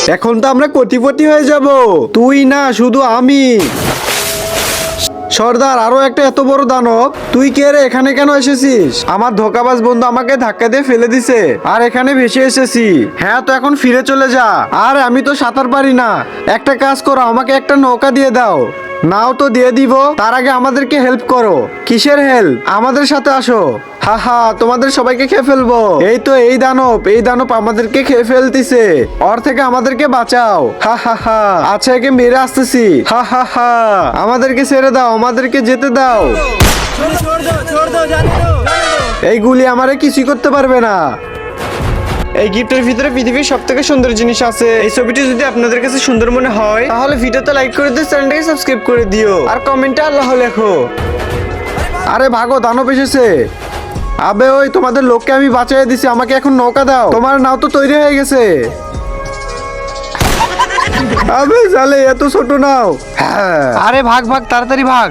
এখন তো আমরা কোটিপতি হয়ে যাব। তুই না, শুধু আমি। সর্দার, আরো একটা এত বড় দানব। তুই কে রে? এখানে কেন এসেছিস? আমার ধোকাবাজ বন্ধু আমাকে ধাক্কা দিয়ে ফেলে দিছে, আর এখানে ভেসে এসেছি। হ্যাঁ, তো এখন ফিরে চলে যা। আর আমি তো সাঁতার পারি না। একটা কাজ করো, আমাকে একটা নৌকা দিয়ে দাও। নাও তো দিয়ে দিব, তার আগে আমাদেরকে হেল্প করো। কিসের হেল্প? আমাদের সাথে আসো। হা হা, তোমাদের সবাইকে খেয়ে ফেলবো। এই তো এই দানব আমাদেরকে খেয়ে ফেলতিছে। ওর থেকে আমাদেরকে বাঁচাও। হা হা হা, আচ্ছা, একে মেরে আসতেছি। হা হা হা, আমাদেরকে ছেড়ে দাও, আমাদেরকে যেতে দাও। এই গুলি আমারে কিছুই করতে পারবে না। এই গিফটের ভিতরে পৃথিবীর সব থেকে সুন্দর জিনিস আছে। এই ছবিটি যদি আপনাদের কাছে সুন্দর মনে হয়, তাহলে ভিডিওতে লাইক করে দিও, চ্যানেলটাকে সাবস্ক্রাইব করে দিও, আর কমেন্টে আল্লাহ লেখো। আরে ভাগো, দানব এসেছে। আবে ওই, তোমাদের লোককে আমি বাঁচিয়ে দিছি, আমাকে এখন নৌকা দাও। তোমার নাও তো তৈরি হয়ে গেছে। আবে জালে, এত ছোট নাও। হ্যাঁ, আরে ভাগ ভাগ, তাড়াতাড়ি ভাগ।